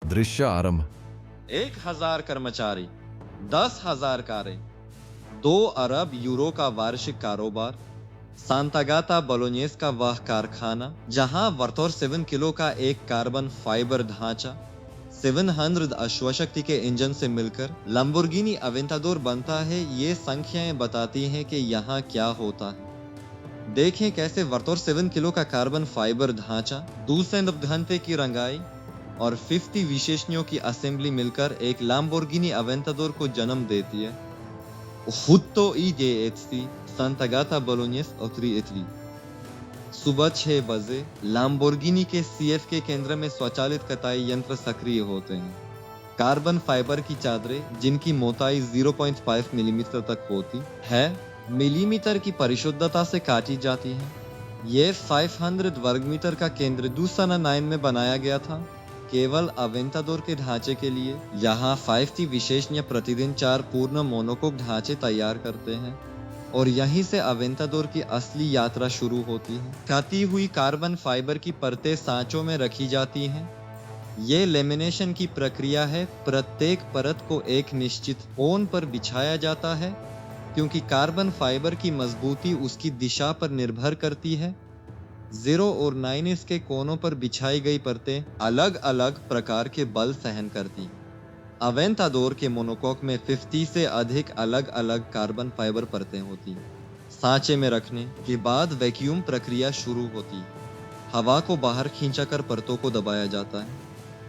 दृश्य आरंभ। 1000 कर्मचारी, 10,000 कारें, 2 अरब यूरो का वार्षिक कारोबार, सांतागाता बोलोनेस का वह कारखाना जहां वर्तोर 7 किलो का एक कार्बन फाइबर ढांचा 700 अश्वशक्ति के इंजन से मिलकर लंबोर्गिनी अवेंटाडोर बनता है। ये संख्याएं बताती हैं कि यहाँ क्या होता है। देखें कैसे वर्तोर 7 किलो का कार्बन फाइबर ढांचा, 200 घंटे की रंगाई और 50 विशेषणों की असेंबली मिलकर एक लैम्बोर्गिनी अवेंटाडोर को जन्म देती है। Hutto IGHC सांतागाता बोलोनेस उत्तरी इटली। सुबह 6 बजे लैम्बोर्गिनी के CF के केंद्र में स्वचालित कताई यंत्र सक्रिय होते हैं। कार्बन फाइबर की चादरें जिनकी मोटाई 0.5 मिलीमीटर तक होती है, मिलीमीटर की परिशुद्धता से काटी जाती हैं। ये 500 वर्ग मीटर का केंद्र 2009 में बनाया गया था, केवल अवेंटाडोर के ढांचे के लिए। यहाँ 5T विशेषज्ञ प्रतिदिन 4 पूर्ण मोनोकोक ढांचे तैयार करते हैं और यहीं से अवेंटाडोर की असली यात्रा शुरू होती है। कटी हुई कार्बन फाइबर की परतें सांचों में रखी जाती हैं। ये लेमिनेशन की प्रक्रिया है। प्रत्येक परत को एक निश्चित कोण पर बिछाया जाता है क्योंकि कार्बन फाइबर की मजबूती उसकी दिशा पर निर्भर करती है। 0 और 9 इसके कोनों पर बिछाई गई परतें अलग अलग प्रकार के बल सहन करती। अवेंटाडोर के मोनोकोक में 50 से अधिक अलग अलग कार्बन फाइबर परतें होती। सांचे में रखने के बाद वैक्यूम प्रक्रिया शुरू होती। हवा को बाहर खींचाकर परतों को दबाया जाता है।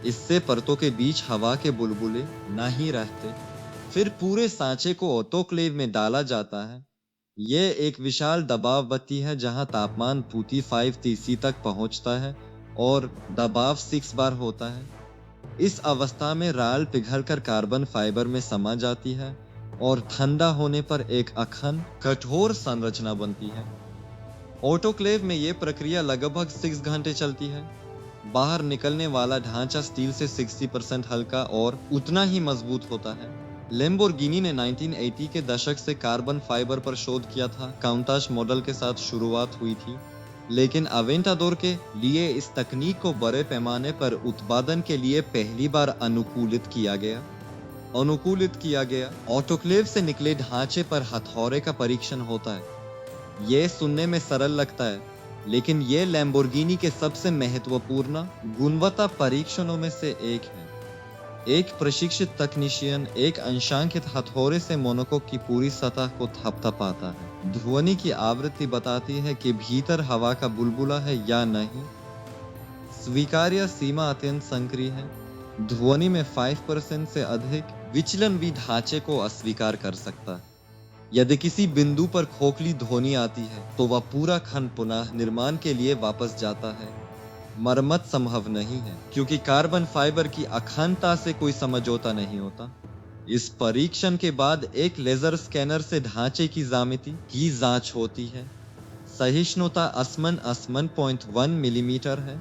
इससे परतों के बीच हवा के बुलबुले नहीं रहते। फिर पूरे सांचे को ऑटोक्लेव में डाला जाता है। यह एक विशाल दबाव बत्ती है जहां तापमान 45°C तक पहुंचता है और दबाव 6 बार होता है। इस अवस्था में राल पिघलकर कार्बन फाइबर में समा जाती है और ठंडा होने पर एक अखंड कठोर संरचना बनती है। ऑटोक्लेव में यह प्रक्रिया लगभग 6 घंटे चलती है। बाहर निकलने वाला ढांचा स्टील से 60% हल्का और उतना ही मजबूत होता है। लैम्बोर्गिनी ने 1980 के दशक से कार्बन फाइबर पर शोध किया था। काउंटाच मॉडल के साथ शुरुआत हुई थी, लेकिन अवेंटाडोर के लिए इस तकनीक को बड़े पैमाने पर उत्पादन के लिए पहली बार अनुकूलित किया गया। ऑटोक्लेव से निकले ढांचे पर हथौड़े का परीक्षण होता है। यह सुनने में सरल लगता है, लेकिन यह लैम्बोर्गिनी के सबसे महत्वपूर्ण गुणवत्ता परीक्षणों में से एक है। एक प्रशिक्षित तकनीशियन एक अंशांकित हथौड़े से मोनोकोक की पूरी सतह को थपथपाता है। ध्वनि की आवृत्ति बताती है कि भीतर हवा का बुलबुला है या नहीं। स्वीकार्य सीमा अत्यंत संकरी है। ध्वनि में 5% से अधिक विचलन भी ढांचे को अस्वीकार कर सकता है। यदि किसी बिंदु पर खोखली ध्वनि आती है तो वह पूरा खंड पुनः निर्माण के लिए वापस जाता है। मरम्मत संभव नहीं है क्योंकि कार्बन फाइबर की अखंडता से कोई समझौता नहीं होता। इस परीक्षण के बाद एक लेजर स्कैनर से ढांचे की ज्यामिति की जांच होती है। सहिष्णुता असमन 0.1 मिलीमीटर है।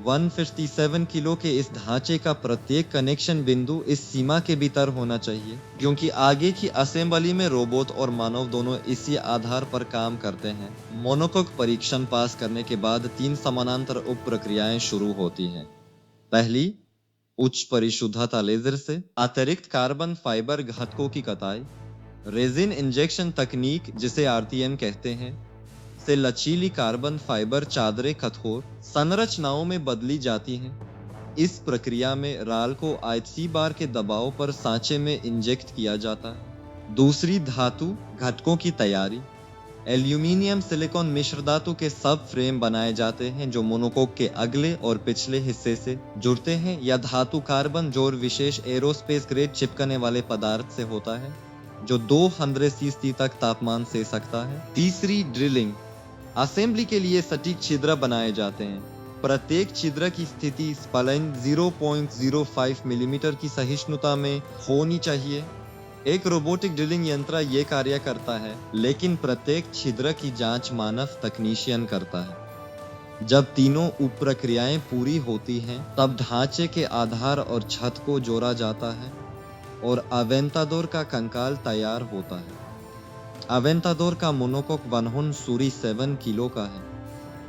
157 किलो के इस ढांचे का प्रत्येक कनेक्शन बिंदु इस सीमा के भीतर होना चाहिए, क्योंकि आगे की असेंबली में रोबोट और मानव दोनों इसी आधार पर काम करते हैं। मोनोकोक परीक्षण पास करने के बाद 3 समानांतर उप प्रक्रियाएं शुरू होती हैं। पहली, उच्च परिशुद्धता लेजर से अतिरिक्त कार्बन फाइबर घटकों की कताई। रेजिन इंजेक्शन तकनीक, जिसे RTM कहते हैं, से लचीली कार्बन फाइबर चादरें कठोर संरचनाओं में बदली जाती हैं। इस प्रक्रिया में राल को IC बार के दबाव पर सांचे में इंजेक्ट किया जाता है। दूसरी, धातु घटकों की तैयारी। एल्यूमिनियम सिलिकॉन मिश्र धातु के सब फ्रेम बनाए जाते हैं जो मोनोकोक के अगले और पिछले हिस्से से जुड़ते हैं, या धातु कार्बन जोड़ विशेष एरोस्पेस ग्रेड चिपकने वाले पदार्थ से होता है जो 200°C तक तापमान से सकता है। तीसरी, ड्रिलिंग। असेंबली के लिए सटीक छिद्र बनाए जाते हैं। प्रत्येक छिद्र की स्थिति स्पलाइन 0.05 मिलीमीटर की सहिष्णुता में होनी चाहिए। एक रोबोटिक ड्रिलिंग यंत्र ये कार्य करता है, लेकिन प्रत्येक छिद्र की जांच मानव तकनीशियन करता है। जब तीनों उप प्रक्रियाएं पूरी होती हैं, तब ढांचे के आधार और छत को जोड़ा जाता है और अवेंटाडोर का कंकाल तैयार होता है। अवेंटाडोर का मोनोकोक 107 किलो का है।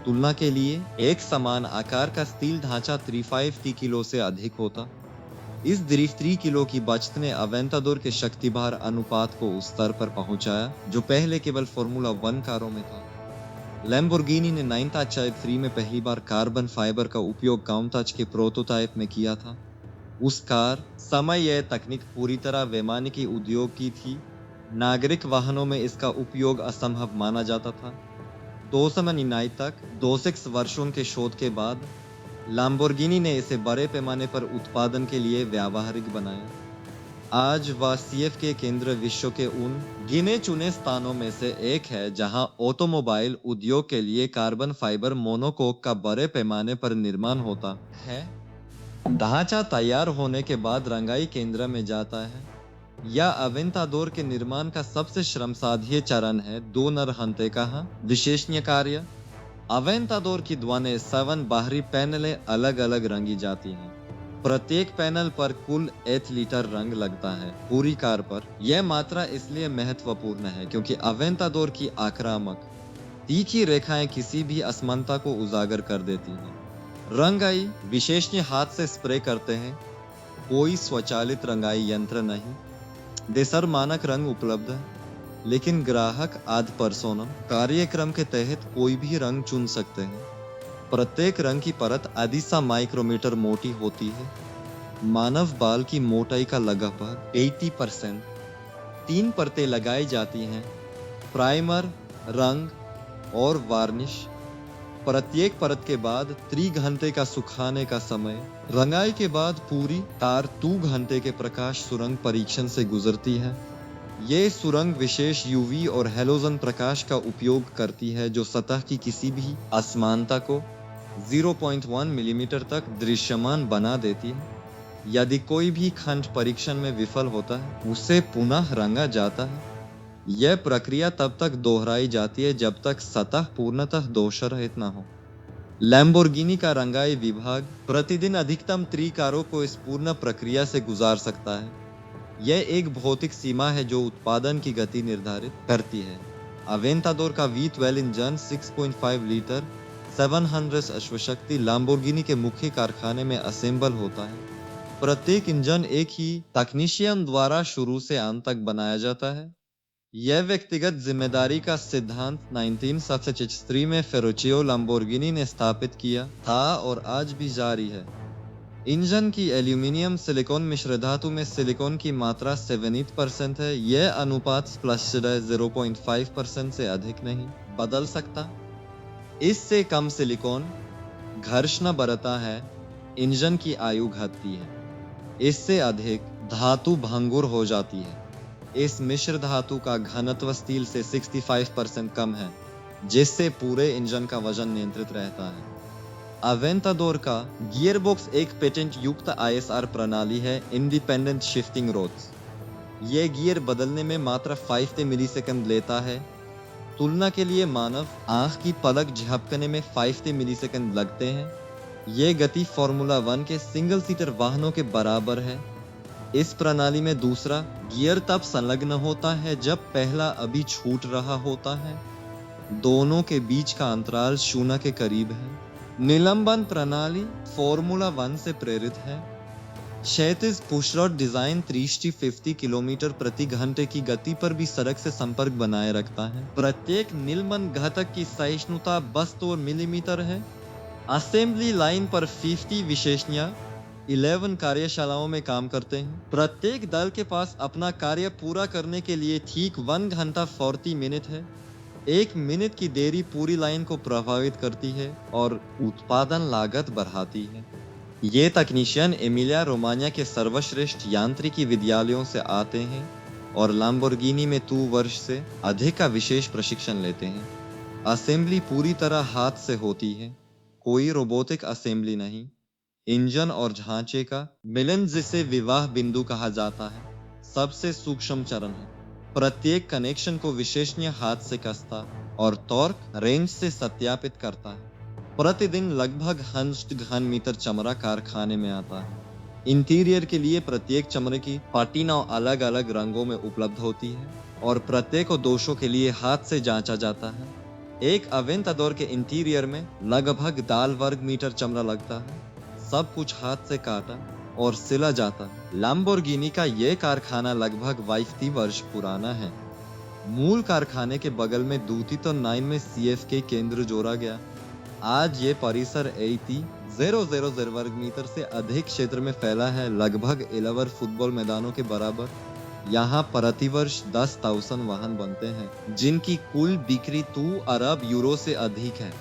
तुलना के लिए एक समान आकार का स्टील ढांचा 350 किलो से अधिक होता। इस दरीफ 3 किलो की बचत ने अवेंटाडोर के शक्ति भार अनुपात को उस स्तर पर पहुंचाया जो पहले केवल फॉर्मूला 1 कारों में था। लैम्बोर्गिनी ने 993 में पहली बार कार्बन फाइबर का उपयोग काउंटाच के प्रोटोटाइप में किया था। उस कार समय यह तकनीक पूरी तरह वैमानिकी उद्योग की थी। नागरिक वाहनों में इसका उपयोग असंभव माना जाता था। 2009 तक 26 वर्षों के शोध के बाद लैम्बोर्गिनी ने इसे बड़े पैमाने पर उत्पादन के लिए व्यावहारिक बनाया। आज वह सीएफ के केंद्र विश्व के उन गिने चुने स्थानों में से एक है जहां ऑटोमोबाइल उद्योग के लिए कार्बन फाइबर मोनोकोक का बड़े पैमाने पर निर्माण होता है। ढांचा तैयार होने के बाद रंगाई केंद्र में जाता है। यह अवेंटाडोर के निर्माण का सबसे श्रमसाध्य चरण है। 2 नरहंते का विशेषणीय कार्य। अवेंटाडोर की द्वाने 7 बाहरी पैनलें अलग अलग रंगी जाती हैं। प्रत्येक पैनल पर कुल 8 लीटर रंग लगता है पूरी कार पर। यह मात्रा इसलिए महत्वपूर्ण है क्योंकि अवेंटाडोर की आक्रामक तीखी रेखाएं किसी भी असमानता को उजागर कर देती हैं। रंगाई विशेषज्ञ हाथ से स्प्रे करते हैं। कोई स्वचालित रंगाई यंत्र नहीं। देशर मानक रंग उपलब्ध है, लेकिन ग्राहक आद पर्सोना कार्यक्रम के तहत कोई भी रंग चुन सकते हैं। प्रत्येक रंग की परत आधी सा माइक्रोमीटर मोटी होती है। मानव बाल की मोटाई का लगभग 80%। 3 परतें लगाई जाती हैं, प्राइमर, रंग और वार्निश। प्रत्येक परत के बाद 3 घंटे का सुखाने का समय। रंगाई के बाद पूरी कार 2 घंटे के प्रकाश सुरंग परीक्षण से गुजरती है। ये सुरंग विशेष यूवी और हैलोजन प्रकाश का उपयोग करती है जो सतह की किसी भी असमानता को 0.1 मिलीमीटर तक दृश्यमान बना देती है। यदि कोई भी खंड परीक्षण में विफल होता है, उसे पुनः रंगा जाता है। यह प्रक्रिया तब तक दोहराई जाती है जब तक सतह पूर्णतः दोषरहित न हो। लैम्बोर्गिनी का रंगाई विभाग प्रतिदिन अधिकतम 3 कारों को इस पूर्ण प्रक्रिया से गुजार सकता है। यह एक भौतिक सीमा है जो उत्पादन की गति निर्धारित करती है। अवेंटाडोर का V12 इंजन 6.5 लीटर 700 अश्वशक्ति लैम्बोर्गिनी के मुख्य कारखाने में असेंबल होता है। प्रत्येक इंजन एक ही तकनीशियन द्वारा शुरू से अंत तक बनाया जाता है। यह व्यक्तिगत जिम्मेदारी का सिद्धांत 1973 में फेरुचियो लैम्बोर्गिनी ने स्थापित किया था और आज भी जारी है। इंजन की एल्यूमिनियम सिलिकॉन मिश्र धातु में सिलिकॉन की मात्रा 78% है। यह अनुपात प्लस 0.5% से अधिक नहीं बदल सकता। इससे कम सिलिकॉन घर्षण बढ़ता है, इंजन की आयु घटती है। इससे अधिक धातु भंगुर हो जाती है। इस मिश्र धातु का घनत्व स्टील से 65% कम है, जिससे पूरे इंजन का वजन नियंत्रित रहता है। अवेंटाडोर का गियरबॉक्स एक पेटेंट युक्त ISR प्रणाली है, इंडिपेंडेंट शिफ्टिंग रोड्स। यह गियर बदलने में मात्र 5 मिलीसेकंड लेता है। तुलना के लिए मानव आंख की पलक झपकने में 5 मिलीसेकंड लगते हैं। यह गति फॉर्मूला 1 के सिंगल सीटर वाहनों के बराबर है। इस प्रणाली में दूसरा गियर तब संलग्न होता है जब पहला अभी छूट रहा होता है। दोनों के बीच का अंतराल 0 के करीब है। निलंबन प्रणाली फॉर्मूला 1 से प्रेरित है। क्षैतिज पुशरॉड डिजाइन 350 किलोमीटर प्रति घंटे की गति पर भी सड़क से संपर्क बनाए रखता है। प्रत्येक निलंबन घटक की सहिष्णुता 72 मिलीमीटर है। असेंबली लाइन पर 50 विशेषज्ञ 11 कार्यशालाओं में काम करते हैं। प्रत्येक दल के पास अपना कार्य पूरा करने के लिए ठीक 1 घंटा 40 मिनट है। 1 मिनट की देरी पूरी लाइन को प्रभावित करती है और उत्पादन लागत बढ़ाती है। ये तकनीशियन एमिलिया रोमानिया के सर्वश्रेष्ठ यांत्रिकी विद्यालयों से आते हैं और लैम्बोर्गिनी में 2 वर्ष से अधिक का विशेष प्रशिक्षण लेते हैं। असेंबली पूरी तरह हाथ से होती है, कोई रोबोटिक असेंबली नहीं। इंजन और ढांचे का मिलन, जिसे विवाह बिंदु कहा जाता है, सबसे सूक्ष्म चरण है। प्रत्येक कनेक्शन को विशेषज्ञ हाथ से कसता और टॉर्क रेंज से सत्यापित करता है। प्रतिदिन लगभग 100 घन मीटर चमड़ा कारखाने में आता है। इंटीरियर के लिए प्रत्येक चमड़े की पाटी 9 अलग अलग रंगों में उपलब्ध होती है और प्रत्येक दोषों के लिए हाथ से जांचा जाता है। एक अवेंटाडोर के इंटीरियर में लगभग 10 वर्ग मीटर चमड़ा लगता है। सब कुछ हाथ से काटा और सिला जाता है। लैम्बोर्गिनी का यह कारखाना लगभग 22 वर्ष पुराना है। मूल कारखाने के बगल में 2009 में CFK केंद्र जोड़ा गया। आज ये परिसर 80,000 वर्ग मीटर से अधिक क्षेत्र में फैला है, लगभग 11 फुटबॉल मैदानों के बराबर। यहाँ प्रतिवर्ष 10,000 वाहन बनते हैं, जिनकी कुल बिक्री 2 अरब यूरो से अधिक है।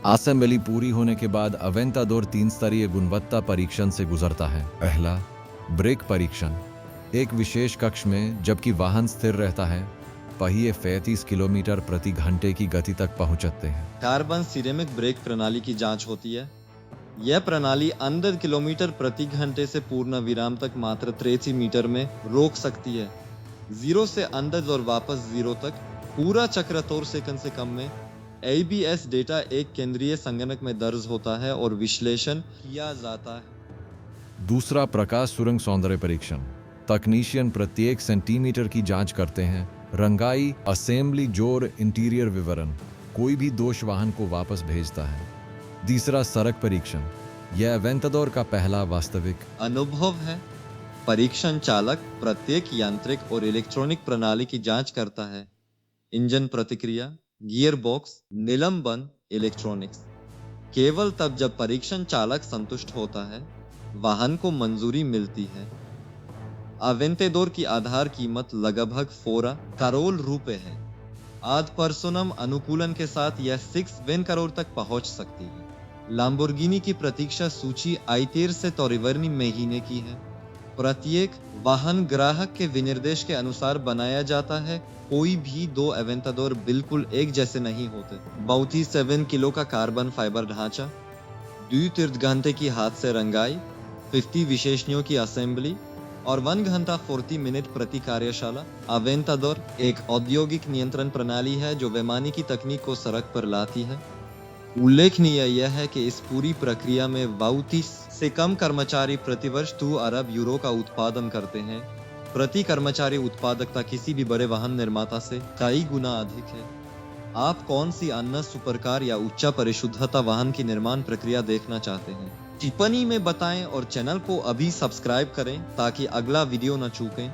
असेंबली पूरी होने के बाद अवेंटाडोर 3 स्तरीय गुणवत्ता परीक्षण से गुजरता है। पहला, ब्रेक परीक्षण। एक विशेष कक्ष में जबकि वाहन स्थिर रहता है, पहिए 35 किलोमीटर प्रति घंटे की गति तक पहुंचते हैं। कार्बन सिरेमिक ब्रेक प्रणाली की जांच होती है। यह प्रणाली 100 किलोमीटर प्रति घंटे से पूर्ण विराम तक मात्र 33 मीटर में रोक सकती है। 0 से 100 और वापस 0 तक पूरा चक्र 3 सेकंड से कम में। ABS डेटा एक केंद्रीय संगणक में दर्ज होता है और विश्लेषण किया जाता है। दूसरा, प्रकाश सुरंग सौंदर्य परीक्षण। तकनीशियन प्रत्येक सेंटीमीटर की जांच करते हैं। रंगाई, असेंबली, जोर, इंटीरियर विवरण। कोई भी दोष वाहन को वापस भेजता है। तीसरा, सड़क परीक्षण। यह अवेंटाडोर का पहला वास्तविक अनुभव है। परीक्षण चालक प्रत्येक यांत्रिक और इलेक्ट्रॉनिक प्रणाली की जांच करता है। इंजन प्रतिक्रिया, गियर बॉक्स, निलंबन, इलेक्ट्रॉनिक्स। केवल तब जब परीक्षण चालक संतुष्ट होता है, वाहन को मंजूरी मिलती है। अवेंटाडोर की आधार कीमत लगभग 4 करोड़ रुपए है। आद पर्सोनम अनुकूलन के साथ यह 6 करोड़ तक पहुंच सकती है। लैम्बोर्गिनी की प्रतीक्षा सूची आइतेर से तोरिवर्नी महीने की है। प्रत्येक वाहन ग्राहक के विनिर्देश के अनुसार बनाया जाता है। कोई भी 2 अवेंटाडोर बिल्कुल एक जैसे नहीं होते। 47 किलो का कार्बन फाइबर ढांचा, 2 तीर्थ घंटे की हाथ से रंगाई, 50 विशेषणियों की असेंबली और 1 घंटा 40 मिनट प्रति कार्यशाला। अवेंटाडोर एक औद्योगिक नियंत्रण प्रणाली है जो वैमानिकी तकनीक को सड़क पर लाती है। उल्लेखनीय यह है कि इस पूरी प्रक्रिया में 32 से कम कर्मचारी प्रतिवर्ष 2 अरब यूरो का उत्पादन करते हैं। प्रति कर्मचारी उत्पादकता किसी भी बड़े वाहन निर्माता से कई गुना अधिक है। आप कौन सी अन्य सुपरकार या उच्च परिशुद्धता वाहन की निर्माण प्रक्रिया देखना चाहते हैं? टिप्पणी में बताएं और चैनल को अभी सब्सक्राइब करें ताकि अगला वीडियो न चूकें।